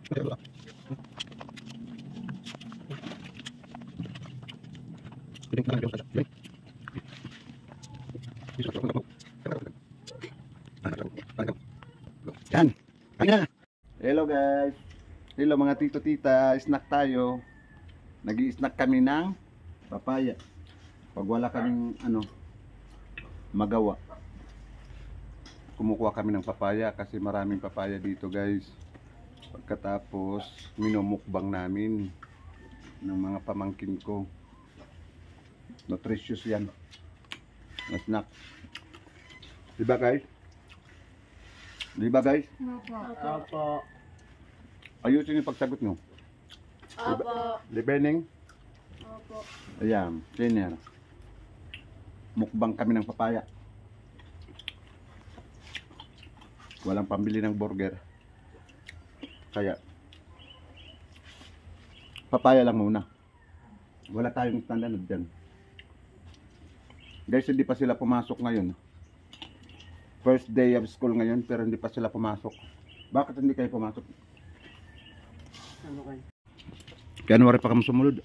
Yan. Ayan. Hello guys. Hello mga tito tita. Snack tayo. Nag-i-snack kami ng papaya. Pag wala kaming magawa, kumukuha kami ng papaya kasi maraming papaya dito guys. Pagkatapos minumukbang namin ng mga pamangkin ko. Nutritious yan na snack. Diba guys? Diba guys? Opo. Ayusin yung pagsagot nyo. Opo. Libening? Opo. Ayan, senior. Mukbang kami ng papaya. Walang pambili ng burger. Kaya papaya lang muna. Wala tayong standard dyan. Guys, hindi pa sila pumasok ngayon. First day of school ngayon, pero hindi pa sila pumasok. Bakit hindi kayo pumasok? Ano kayo? January pa kami sumunod.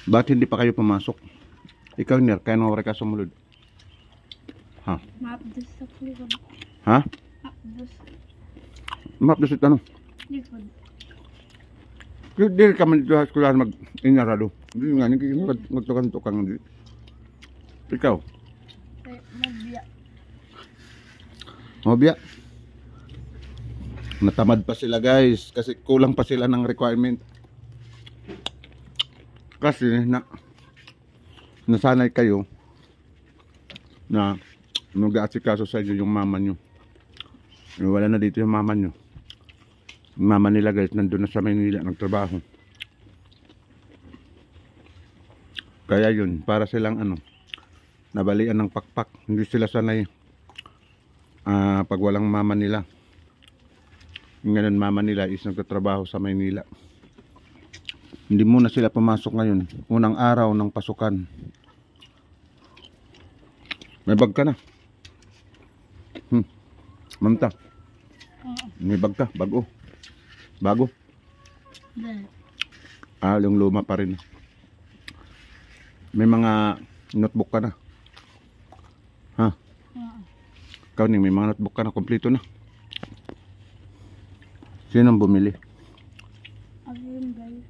Bakit hindi pa kayo pumasok? Ikaw, Ner, January ka sumunod. Ha? Mapdos sa likod. Ha? Mapdos. Mapdos ito ano? Likod. Hindi kami dito sa eskwelahan mag-inarado. Hindi nga, magtukan-tukang hindi. Ikaw? Magbiya. Mabia. Natamad pa sila guys kasi kulang pa sila ng requirement. Kasi nasanay kayo na mag-aasikaso sa inyo yung mama nyo. Wala na dito yung mama nyo. Yung mama nila guys nandun na sa Maynila nagtrabaho. Kaya yun, para silang nabalian ng pakpak. Hindi sila sanay pag walang mama nila. Ngayon mama nila is nagtatrabaho sa Maynila. Hindi muna sila pumasok ngayon. Unang araw ng pasukan. May bag ka na. Manta. May bag ka. Bago. Bago. Yung luma pa rin. May mga notebook ka na. Ha? Ikaw ning may mga notebook ka na. Kompleto na. Sino ang bumili? Ayun guys.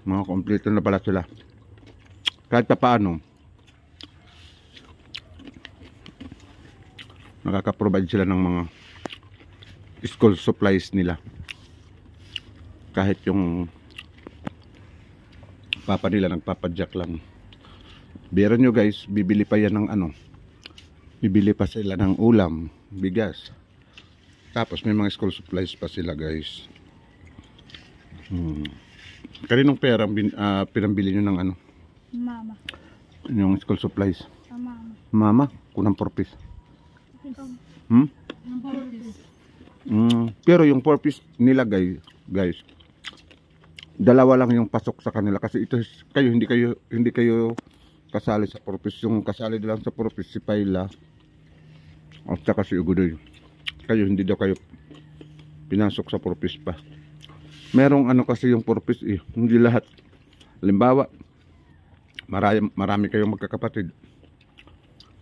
Mga kompleto na pala sila. Kahit pa paano nakaka-provide sila ng mga school supplies nila. Kahit yung papa nila nagpapadyak lang. Biro nyo guys, bibili pa yan ng bibili pa sila ng ulam, bigas. Tapos may mga school supplies pa sila guys. Kaninong pera pinambili nyo ng Mama. yung school supplies? Mama. Mama, kunang 4 piece. Pero yung 4 piece nila guys, dalawa lang yung pasok sa kanila kasi ito kayo hindi kayo kasali sa 4 piece. Yung kasali lang sa 4 piece si Paila at saka si Ugodoy. Kayo hindi daw kayo pinasok sa 4 piece pa. Merong kasi yung 4 piece hindi lahat. Halimbawa, marami kayong magkakapatid.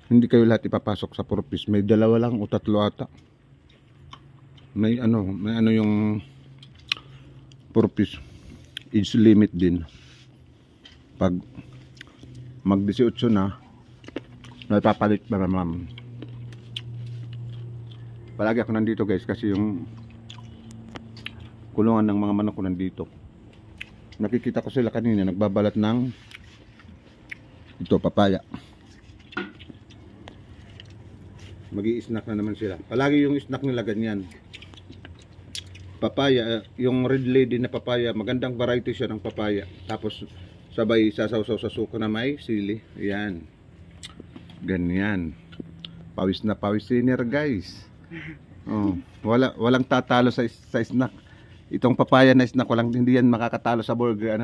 Hindi kayo lahat ipapasok sa 4 piece. May dalawa lang o 3 ata. May yung 4 piece. Age limit din. Pag mag-18 na, napapalit pa naman. Palagi ako nandito guys kasi yung kulungan ng mga manok ko nandito. Nakikita ko sila kanina nagbabalat ng papaya. Magi-snack na naman sila. Palagi yung snack nila ganyan. Papaya, yung red lady na papaya, magandang variety siya ng papaya. Tapos sabay sasaw-saw sa suka na may sili. Ayan. Ganyan. Pawis na pawis senior guys. Walang tatalo sa snack. Itong papaya na snack, hindi yan makakatalo sa burger.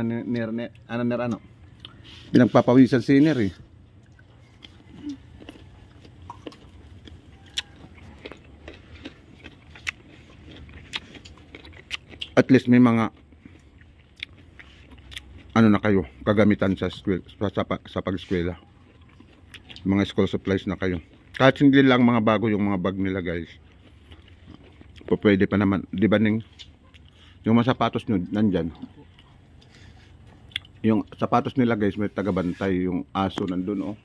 Pinagpapawisan senior at least may mga ano na kayo, kagamitan sa school, sa pag-eskwela. Mga school supplies na kayo. Kahit hindi lang mga bago yung mga bag nila guys. Pwede pa naman, di ba Ning? Yung mga sapatos nyo, nandyan. Yung sapatos nila guys, may tagabantay. Yung aso nandun oh.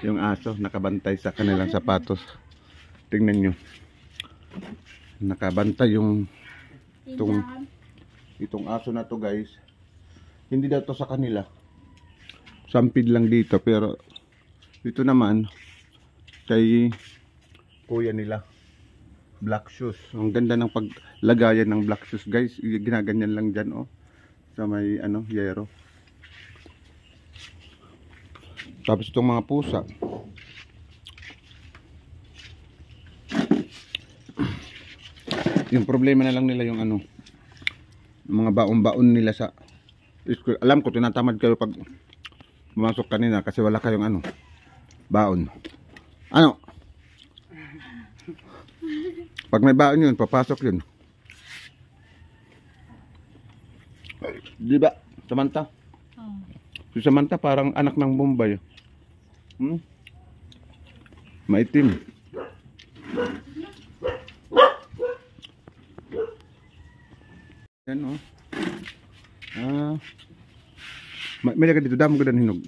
Yung aso, nakabantay sa kanilang sapatos. Tingnan nyo. Nakabantay yung itong aso na to guys. Hindi daw to sa kanila. Sampid lang dito. Pero dito naman, kay kuya nila. Black shoes. Ang ganda ng paglagayan ng black shoes guys. Ginaganyan lang dyan oh. Sa may ano, yero. Tapos itong mga pusa. Yung problema na lang nila yung ano, mga baon-baon nila sa school. Alam ko tinatamad kayo pag pumasok kanina kasi wala kayong ano, baon. Ano? Pag may baon yun, papasok yun. Di ba? Samantha? Oh. Si Samantha parang anak ng Bombay. Maitim. Yan oh. May lagay dito, damo ko dan hinog.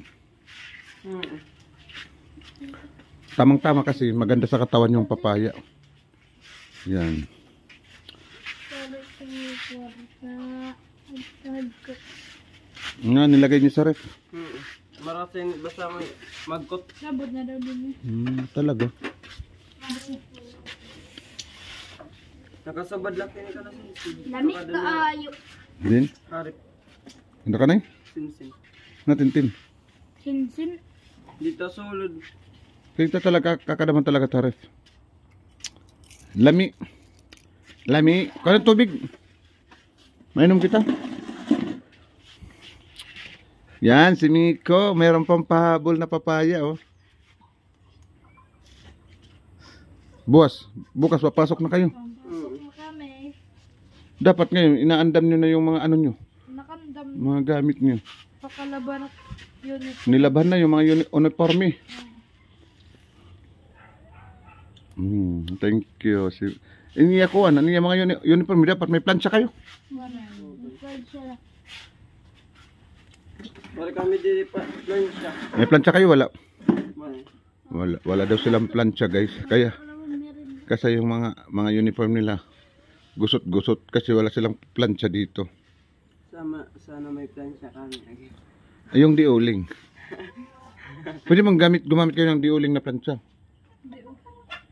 Tamang-tama kasi maganda sa katawan yung papaya. Yan. Nga, nilagay niyo sa ref. Marasin, basta may magkot. Sabot na daw din. Talaga. Nakasabad lang kini ka na sinsin. Lamig ka ayo. Din? Harip, Ano ka na sinsin. Natintin. Sinsin. Dito sulod. Kita talaga, kakadaman talaga sa ref. Lami. Lami. Kaya tubig. Mainom kita. Yan, si Miko. Mayroon pang pahabol na papaya, oh. Bukas papasok na kayo. Pasok na kami. Dapat ngayon, inaandam nyo na yung mga ano nyo. Nakandam. Mga gamit nyo. Pakalaban at unit. Nilaban na yung mga uniforme. Thank you. Iniya ko, ano yung mga uniforme. Dapat may plancha kayo. Wala kami dito pa plancha. May plancha kayo, wala. May. Wala daw silang plancha guys. Kaya kasi yung mga uniform nila gusot-gusot kasi wala silang plancha dito. Sana may plancha kami. Ay, yung diuling. Pwede mong gumamit kayo ng diuling na plancha.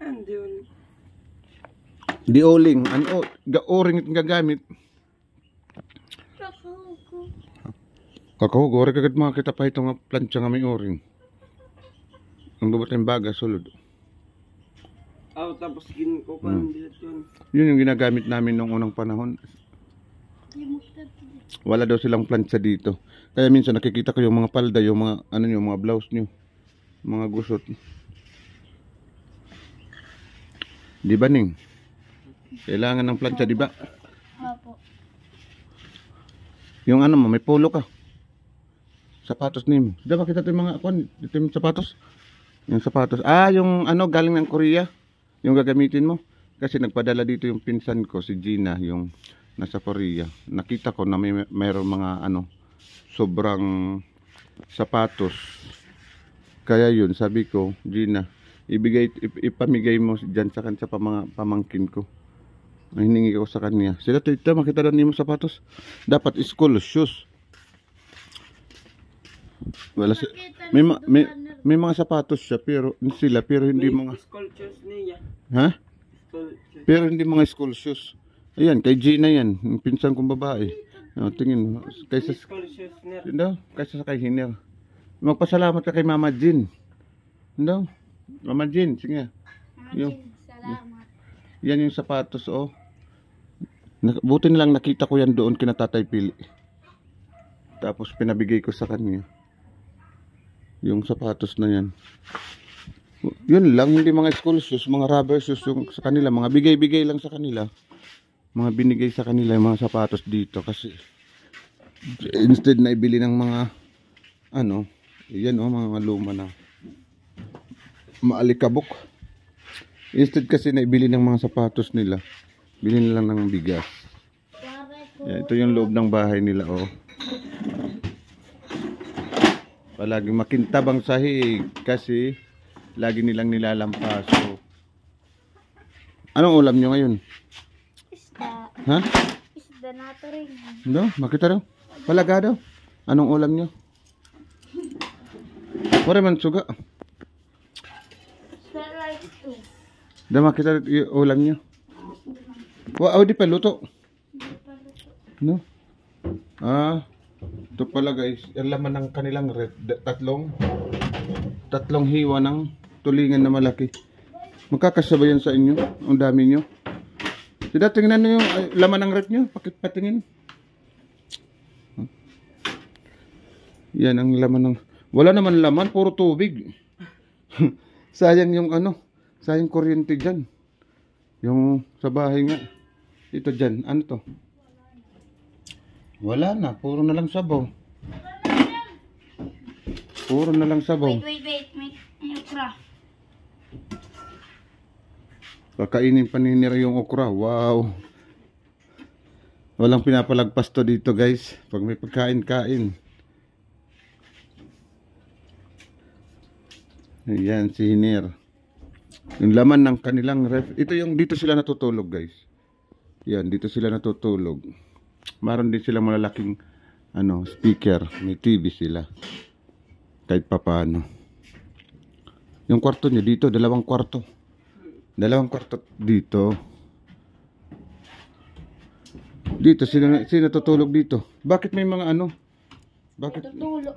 Hindi ulit. Diuling, ano, o-ring it gagamit. Kakahugo, rin kagad makakita pa itong plancha nga may o-ring. Ang lubot ng baga, sulod. Tapos ginkukuhan dito yun. Yun yung ginagamit namin nung unang panahon. Wala daw silang plancha dito. Kaya minsan nakikita ko yung mga palda, yung mga ano nyo, mga blouse nyo, mga gusot. Di ba Ning? Kailangan ng plancha, di ba? Opo. Yung ano mo, may polo ka. Sapatos nim. Di ba kita ito yung mga ito yung sapatos? Yung sapatos. Yung ano galing ng Korea. Yung gagamitin mo. Kasi nagpadala dito yung pinsan ko, si Gina, yung nasa Korea. Nakita ko na mayroong mga ano, sobrang sapatos. Kaya yun, sabi ko, Gina, ipamigay mo dyan sa mga pamangkin ko. Hiningi ko sa kanya. Sila ito, makita doon mo sapatos. Dapat school shoes. Wala may mga sapatos siya pero hindi May mga school shoes niya. ha? School shoes. Pero hindi mga school shoes. Ayan, kay Gina yan, yung pinsan kong babae. Tingin mo, kaysa School shoes niya. kaysa sa kay Hiner. Magpasalamat ka kay Mama Jean. Mama Jean, sige. Salamat. Yan yung sapatos, oh. Buti nilang nakita ko yan doon kina Tatay Pili. Tapos pinabigay ko sa kanya. Yung sapatos na yan. Yun lang, hindi mga school shoes, mga rubber shoes yung sa kanila. Mga bigay-bigay lang sa kanila. mga binigay sa kanila yung mga sapatos dito kasi instead na ibili ng mga ano, yan oh, mga luma na maalikabok. Instead kasi na ibili ng mga sapatos nila, bilhin lang ng bigas. Yan, ito yung loob ng bahay nila oh. Palaging makintabang sahig kasi lagi nilang nilalampaso. Anong ulam nyo ngayon? Isda. Ha? Isda nato rin. No, makita daw. Palaga daw. Anong ulam nyo? Wala man suga. Isda like ito. Da makita yung ulam nyo. Wow, di pa luto. No? Ah, ito pala guys. Yung laman ng kanilang red. Tatlong hiwa ng tulingan na malaki. Magkakasabay yan sa inyo. Ang dami nyo. Sida, tingnan nyo yung laman ng rep nyo. Patingin. Yan ang laman ng... Wala naman laman, puro tubig. Sayang yung ano. Sayang kuryente dyan. Yung sa bahay nga. Ito dyan. Ano to? Wala na. Puro na lang sabaw. Puro na lang sabaw. Wait. May okra. Kakainin pa ni Nira yung okra. Wow. Walang pinapalagpas to dito guys. Pag may pagkain-kain. Ayan si Hinir. Yung laman ng kanilang ref. Ito yung dito sila natutulog guys. Yan, dito sila natutulog. Meron din silang malalaking ano, speaker. May TV sila. Kahit papaano. Yung kwarto niya dito, dalawang kwarto dito. Dito sila natutulog dito. Bakit may mga ano? Tutulog.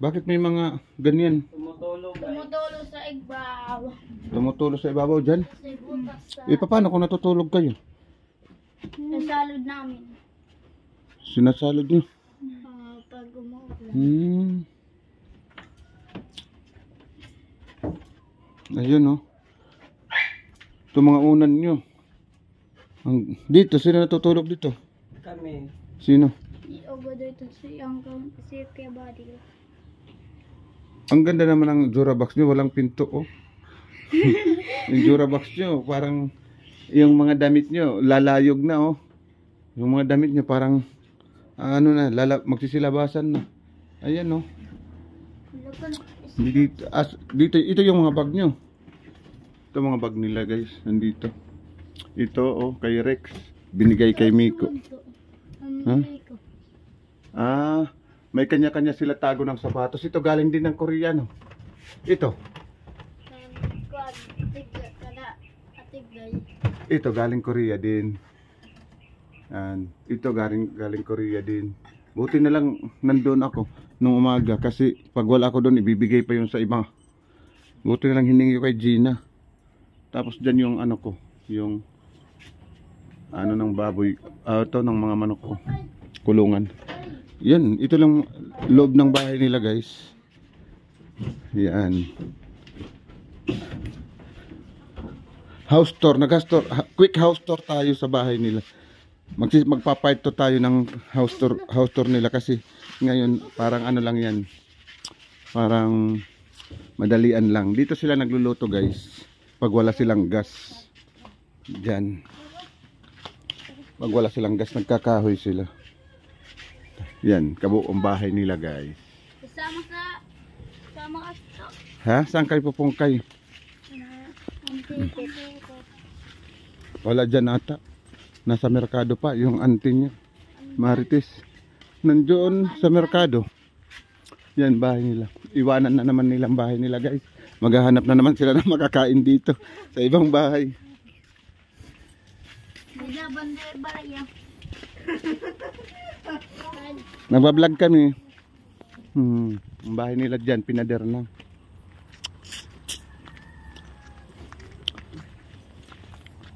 Bakit may mga ganyan? Tumutulog guys. Tumutulog sa igbaw. Tumutulog sa ibabaw dyan? Sa butas sa... Paano kung natutulog kayo? Nasalod namin. Sinasalod nyo? Pag umuulan. Ayun oh. Ito mga unan nyo. Dito, sino natutulog dito? Kami. Sino? Iogo dito si Uncle si Kuya Buddy. Ang ganda naman ng Durabox nyo, walang pinto oh. Yung Durabox nyo, parang yung mga damit nyo, lalayog na oh. Yung mga damit nyo parang ano na, magsisilabasan na. Ayan oh. Dito, ito yung mga bag nyo. Ito mga bag nila guys, nandito. Ito oh, kay Rex. Binigay kay Miko. Ha? Ah, may kanya-kanya sila tago ng sapatos. Ito galing din ng Koreano. Ito. Ito galing Korea din. And ito galing Korea din. Buti na lang nandoon ako nung umaga kasi pag wala ako doon ibibigay pa yun sa iba. Buti na lang hiningi ko kay Gina. Tapos dyan yung ano ko, yung ano ng baboy, ito ng mga manok ko, kulungan. Yan, ito lang loob ng bahay nila guys. Yan. House tour, quick house tour tayo sa bahay nila. Magpapait to tayo ng house tour nila kasi ngayon parang ano lang yan. Parang madalian lang. Dito sila nagluluto guys. Pag wala silang gas. Diyan. Pag wala silang gas, nagkakahoy sila. Yan, kabuong bahay nila guys. Sama ka to. Ha? Saan kayo pupungkay? Wala dyan ata. Nasa merkado pa, yung auntie niya. Marites. Nandiyon sa merkado. Yan, bahay nila. Iwanan na naman nilang bahay nila guys. Maghahanap na naman sila ng makakain dito sa ibang bahay. Nagbablog kami. Ang bahay nila dyan, pinader na.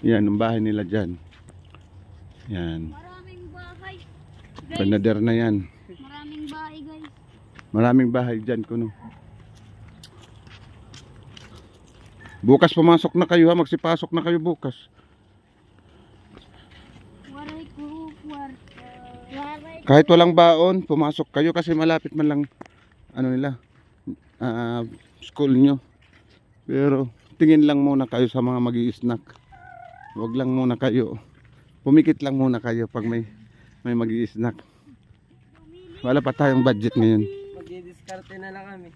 Yan, ang bahay nila dyan. Yan. Maraming bahay. Pinader na yan. Maraming bahay guys. Maraming bahay dyan kuno. Bukas pumasok na kayo ha, magsipasok na kayo bukas. Kahit walang baon, pumasok kayo kasi malapit man lang ano nila, school nyo. Pero tingin lang muna kayo sa mga magi-snack. Huwag lang muna kayo. Pumikit lang muna kayo pag may magi-snack. Wala pa tayong budget ngayon. Magdi-diskarte na lang kami.